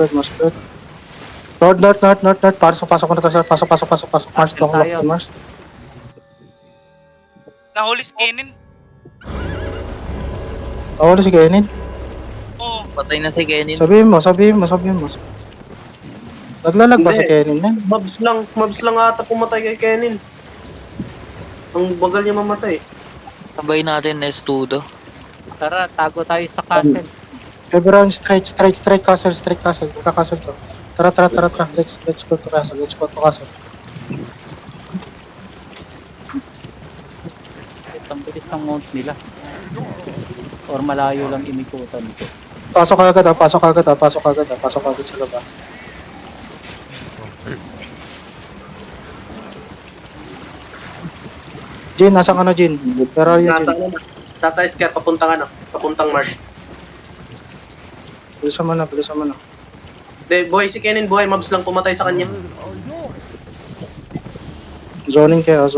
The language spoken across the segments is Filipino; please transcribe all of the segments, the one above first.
spread. North. Pasok ko na to, sir. Pasok. Mars, don't lock in Mars. Nahuli si Kenin. Wala si Kenin. Oo. Patay na si Kenin. Sabihin mo. Naglalag ba si Hindi. Kenin, man? Mobs lang ata pumatay kay Kenin. Ang bagal niya mamatay. Sabay natin Estudo. Tara, tago tayo sa castle. Everyone, straight castle. Magka-castle to. Tara. Let's go to castle. Ang bilis ng mount nila. Or malayo lang inikutan ko. Pasok agad sa labas. Jin, nasa ka na, Jin? Pero yun, Jin. Nasa Isker, papuntang Marsh. Bilisan mo na. De, buhay si Kenin, mobs lang pumatay sa kanya. Zoning kayo.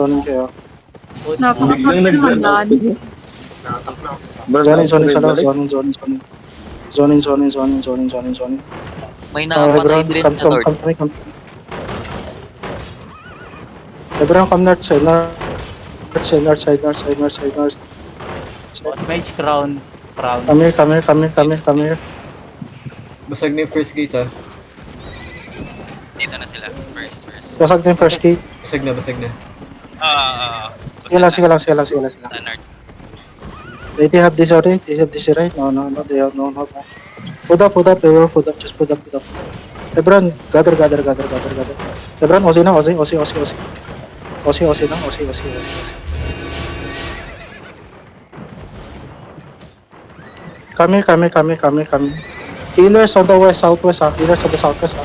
Napakasarap naman yan. Nakatak na. Zoning sa loob, zoning. May napatay din Come sa North. to me. Everyone, come north side. Mage crown. Come here. Basag na yung first gate ah. Dito na sila. First. Basag na yung first gate. Basag na. Sige lang. Sa north. They have this already? They have this right? No, they have no. Put up, everyone, just put up. Everyone, gather. Everyone, Osi na. Come here. Healers on the southwest, Healers on the southwest,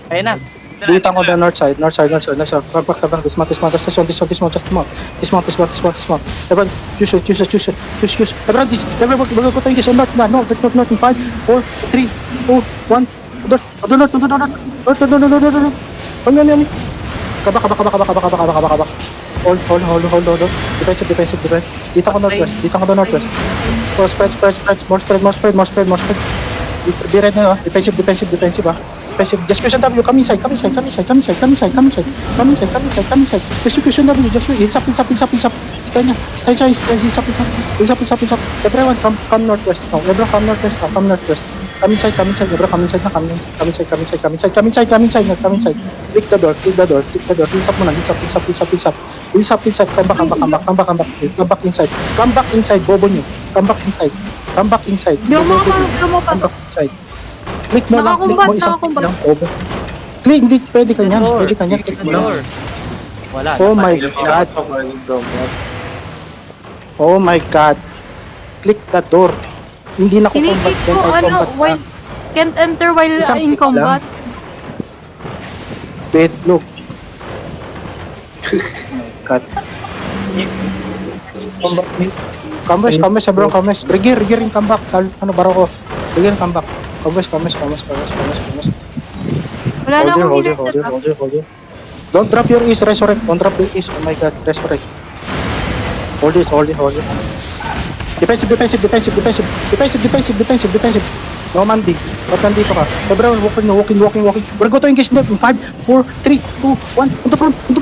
Ayun na. Dito ako the north side. Kabang, dismount. Just dismount. Everyone, use it. Everyone, we're going to use it. North, in 5, 4, 3, 2, 1. North. Ano. Kabak. Hold. Defensive. Dito ako northwest. So, spread. More spread. Be ready na, defensive, Defensive, just question W, come inside. Execution W, just heals up. Stay up. Everyone, come northwest now. Come northwest. Come inside, everyone, come inside. Click the door. Heals up muna, heals up. Come back inside, bobo nyo. Come back inside. Di mo pa. Come back inside. Click mo lang, isang click Nakakumbat. lang. Over. Click, hindi, pwede kanya. Click mo lang. Wala. Oh my God. Oh my God. Click the door. Hindi na ko combat Tiniklik yan, ko, I combat ka. while can't enter while Isang in click lang. combat. Wait, look. Oh my God. Comeback, everyone, Rigir in comeback. Baro ko. Rigir in comeback. Comeback. Wala na akong healer set up. Hold it. Don't drop your ace, resurrect. Oh my God, resurrect. Hold it. Defensive. No man dig. Ba't nandito ka? Everyone, walking. We're going to engage them in 5, 4, 3, 2, 1. On the front. Knill.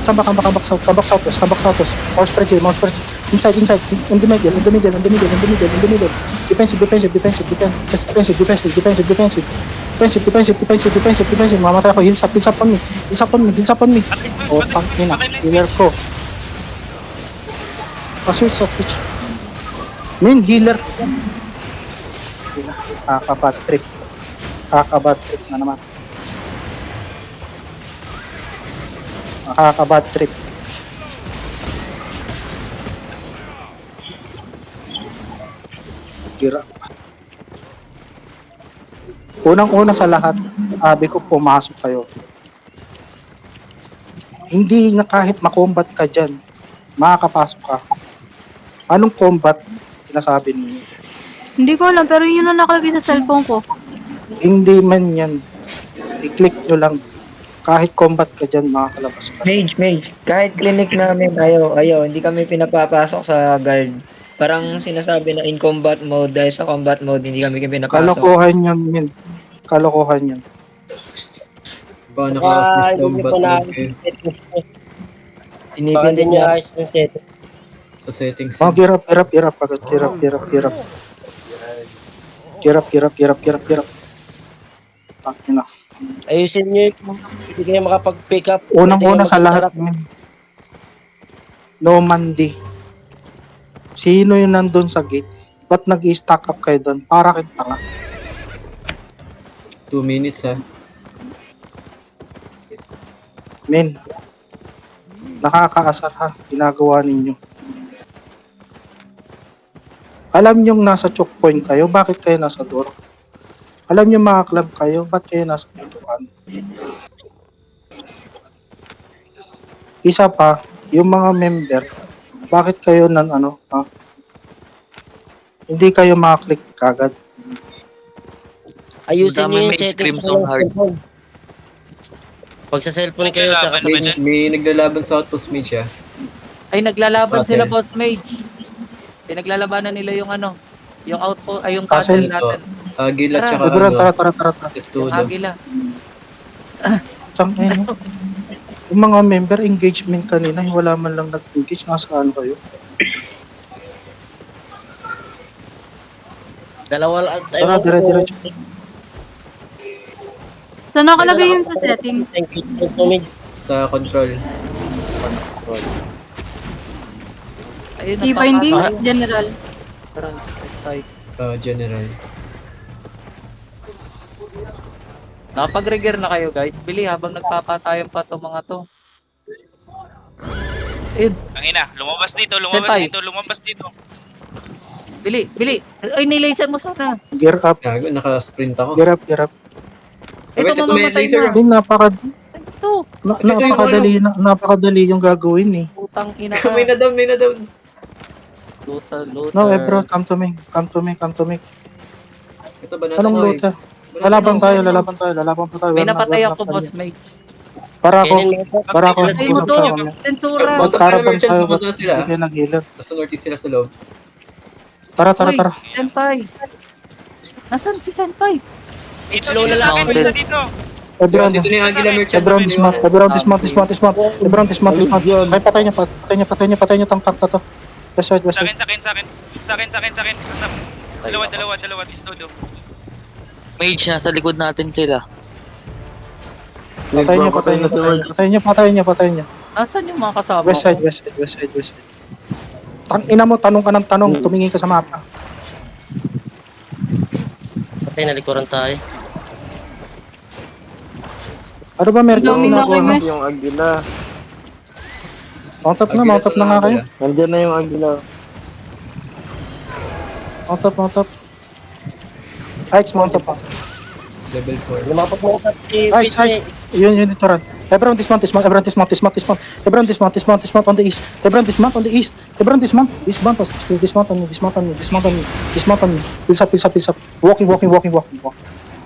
Come back southwest. More spread. Inside. In the middle. Defensive. Defensive. Mamatay ako. Heals up on me. Oh, tangina. Healer ko. Kasi sa Twitch. Main healer. Kakabad trip na naman. Kakabad trip. Gira. Unang-una sa lahat, sabi ko pumasok kayo. Hindi na kahit makombat ka dyan, makakapasok ka. Anong combat sinasabi ninyo? Hindi ko alam, pero yun ang nakalagay sa cellphone ko. Hindi man yan. I-click nyo lang. Kahit combat ka dyan, makakalabas ka. Mage. Kahit clinic namin, ayaw. Hindi kami pinapapasok sa guard. Parang sinasabi na in combat mode, dahil sa combat mode, hindi kami pinapasok. Kalokohan yun, min. Kalokohan yun. Baka naka-first hindi combat po na mode kayo baka Sinipin din din niya na. ayos ng setting. sa settings. Oh, girap. Agad. Girap. Girap. Tangina. Ayusin niyo yung hindi kayo makapag-pick up. Unang-una Hindi sa kayo lahat, min. No Mandy. Sino yung nandun sa gate? Ba't nag-i-stack up kayo doon? Para kita tanga. 2 minutes ha. Min. Nakakaasar ha. Ginagawa ninyo. Alam nyong nasa choke point kayo, bakit kayo nasa door? Alam nyo mga club kayo, ba't kayo nasa pintuan? Isa pa, yung mga member, bakit kayo hindi kayo makaklik kagad? Ayusin Dami niyo yung may setting Crimson ng Heart. cellphone. Pag sa cellphone kayo, tsaka sa Mage, may naglalaban sa Outpost Mage ha. Ay, naglalaban Castle. sila, Boss Mage. Pinaglalabanan nila yung yung outpost, ay yung Castle. castle natin. Agila Tara. tsaka Lebron, ano, tara. Yung Estudo. agila. Tangin. Yung mga member engagement kanina, wala man lang nag-engage, nasaan kayo? dalawa lang tayo. Tara, diretso. Saan nakalagay yun sa settings? Thank you. Sa control. Ayun, Di binding? napaka- General. Tara, ay. General. Nakapag-regear na kayo, guys. Bili habang nagpapatayan pa to mga to. Ayun, Ang ina, lumabas Senpai. dito. bili. Ay, nilaser mo sana. Gear up, Gago, naka-sprint ako. gear up. Ito, Wait, ito may mamamatay laser. na. Min, Ito, napakadali yung gagawin eh. putang ina ka. may na down. Looter. No, bro, come to me. Ito ba natin? Anong looter? Lalaban tayo. May napatay ako, Boss Mage. Para ako, Ay mo usap to, tayo kami. sensura. Magkarapan tayo, ba't Pumunta sila. hindi kayo nag-healer? Nasa northeast sila sa loob. Tara. Uy, Senpai. Nasaan si Senpai? Dito, Slow na sa lang. akin, Mounted. dito. Everyone, Dito na yung Agila Merchant. everyone dismount. Everyone dismount. Ay, patay niya, tank na to. West side. Sa akin. Dalawa, Istodo. Mage, nasa likod natin sila. Patay niya. Nasaan yung mga kasama West side. Ina mo, tanong ka ng tanong, tumingin ka sa mapa. Patay, nalikuran tayo. Ano ba, Merkel? Dami na kayo, Mes. Yung agila. Mount up na nga kayo. Nandiyan na yung agila. Mount up. Ike's mount up. Level 4. Lumapag mo sa Ike's. Yun dito ran. Everyone dismount. Everyone dismount on the east. Dismount on me. Pills up. Walking.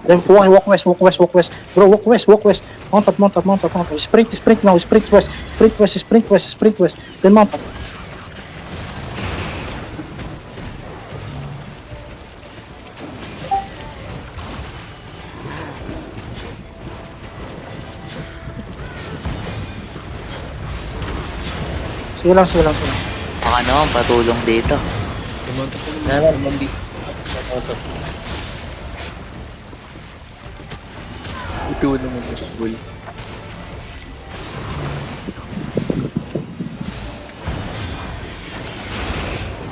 Then walk west. Bro, walk west. Mount up. Sprint now. Sprint west. Then mount up. Sige lang. Baka naman, patulong dito. Pumunta ko naman. Mandi. Ito naman, Boss Bull.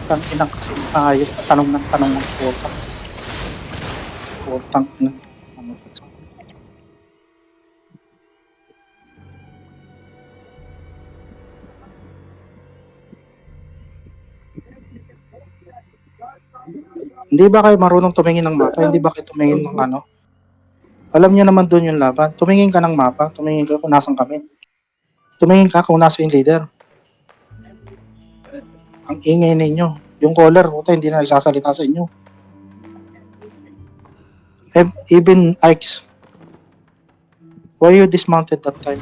Tang inang kasi ayos. Tanong ng quota. Quotang inang. Hindi ba kayo marunong tumingin ng mapa? Hindi ba kayo tumingin ng ano? Alam niyo naman doon yung laban. Tumingin ka ng mapa. Tumingin ka kung nasan kami. Tumingin ka kung nasa yung leader. Ang ingay ninyo. Yung caller, puta, hindi na nagsasalita sa inyo. Even Ikes. Why you dismounted that time?